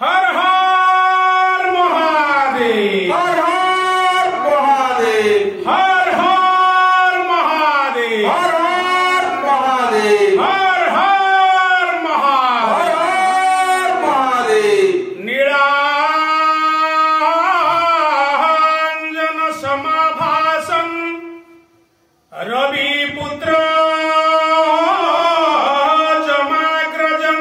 हर हर महादेव, हर हर महादेव, हर हर महादेव, हर हर महादेव, हर हर महादेव, हर हर महादेव। नीलांजन समाभासन रवि पुत्र जमाग्रजं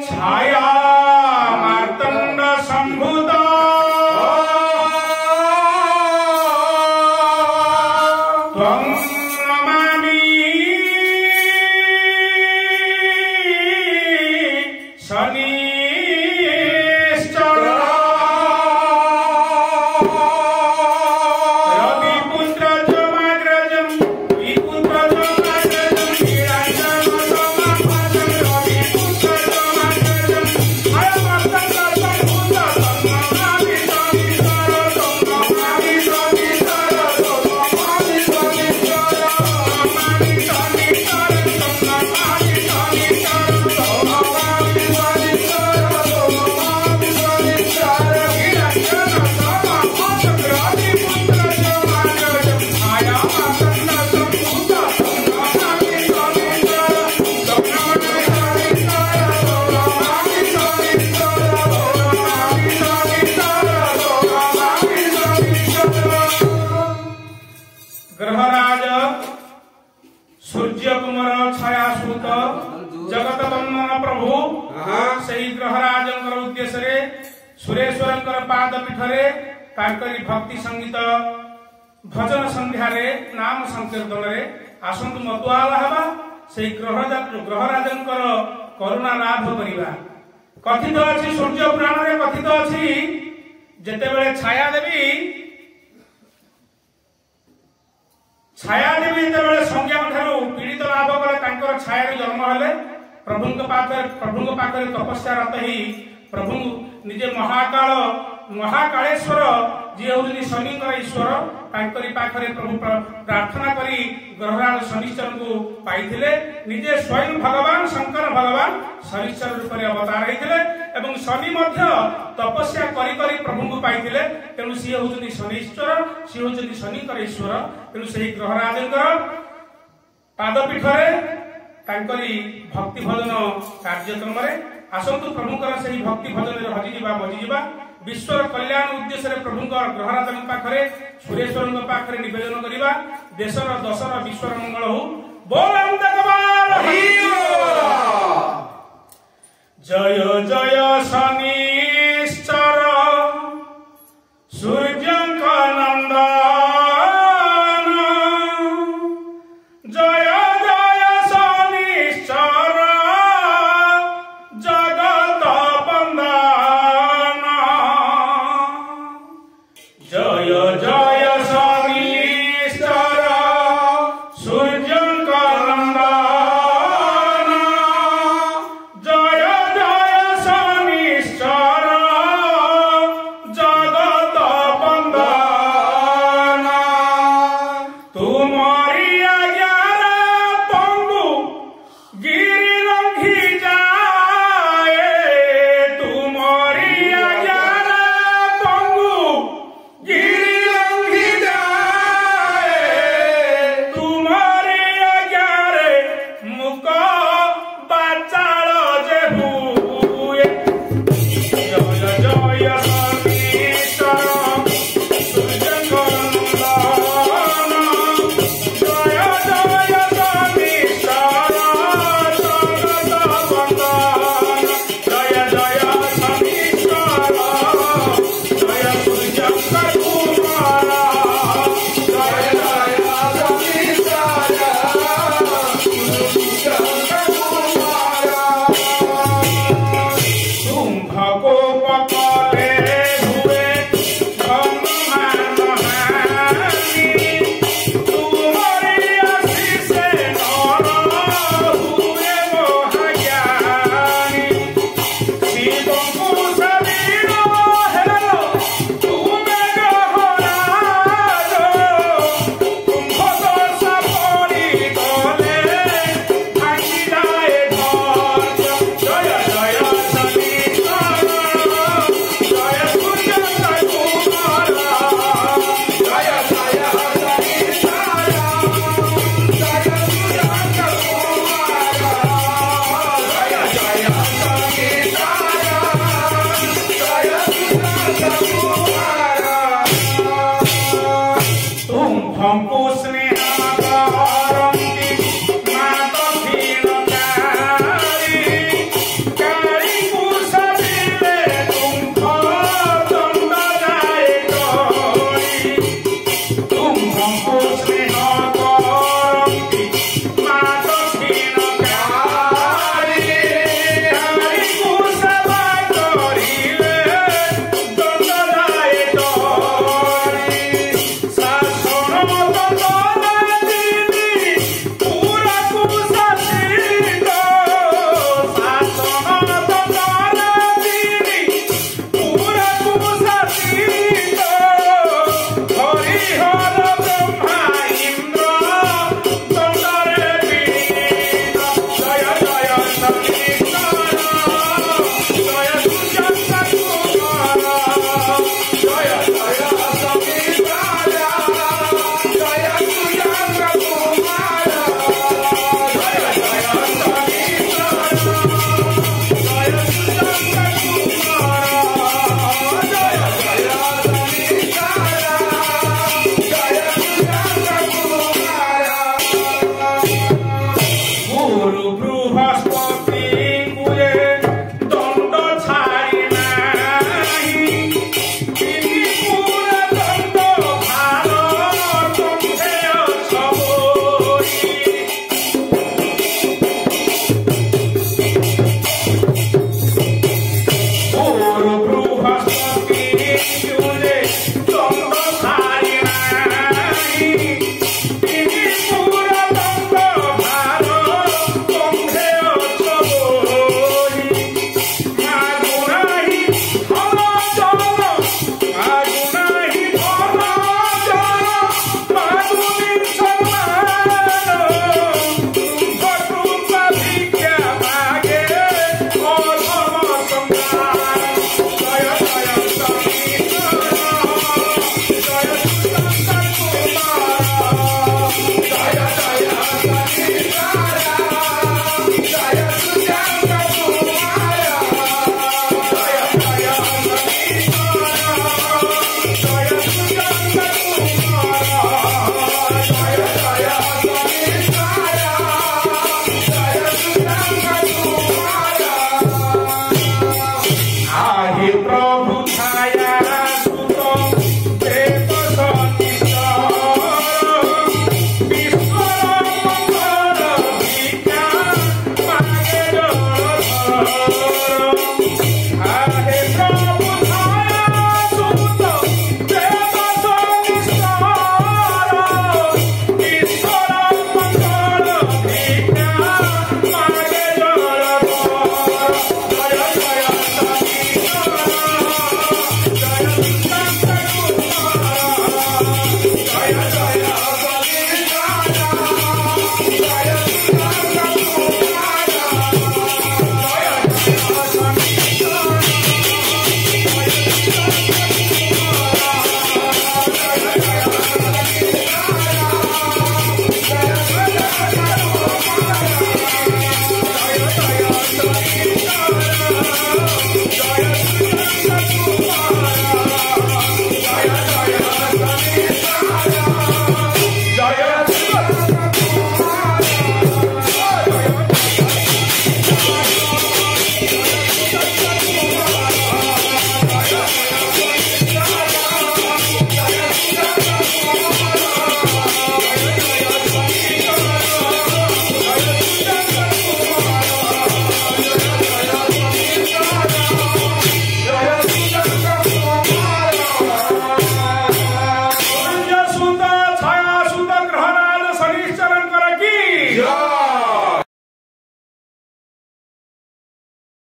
छाया मार्तंड संभूत त्वं नमामि शनिश्चर रविपुत्र जमाग्रजं विपुत्र जमाग्रजं नीलांजन समाभासं रविपुत्र जमाग्रजं छायामार्तंड संभूत त्वं नमामि शनिश्चर त्वं नमामि शनिश्चर त्वं नमामि शनिश्चर नमामि शनिश्चर त्वं नमामि शनिश्चर त्वं नमामि शनिश्चर त्वं नमामि शनिश्चर नीलांजन समाभासं रविपुत्र जमाग्रजं छायामार्तंड संभूत त्वं नमामि शनिश्चर त्वं नमामि शनिश्चर त्वं नमामि शनिश्चर त्वं नमामि शनिश्चर त्वं नमामि शनिश्चर। ग्रहराज सूर्य कुमार छायासूत जगत बंदन प्रभु से ग्रहराज उद्देश्य सुरेश्वर पाद पीठरे भक्ति संगीत भजन संध्या नाम संकीर्तन आसतु मधुआल हवा से ग्रहराज करुणा लाभ करवा। कथित अच्छी सूर्य पुराण में कथित अच्छी जितेबले छाया देवी जितेबले संज्ञा पीड़ित लाभ कले छाया जन्म हेले प्रभु पाखे तपस्या रत ही प्रभु निजे महाकालेश्वर जी हूँ शनि ईश्वर पाखे प्रभु प्रार्थना करी ग्रहराज शनिश्चर को पाइथिले निजे स्वयं भगवान शंकर भगवान शनिश्चर रूप में अवतार होते एवं शनि तपस्या करी करी प्रभु को पाइथिले तेणु सी हूँ शनिश्चर सी हूँ शनि ईश्वर तेणु से ग्रहराज पादपीठरे भक्ति भजन कार्यक्रम आसतु प्रभुकर से भक्ति भजन हजिजा बजिजा विश्वर कल्याण उद्देश्य प्रभु ग्रहराज पाखे सुरेश्वर पाखे निवेदन करवा देशर दशर विश्वर मंगल हो बोल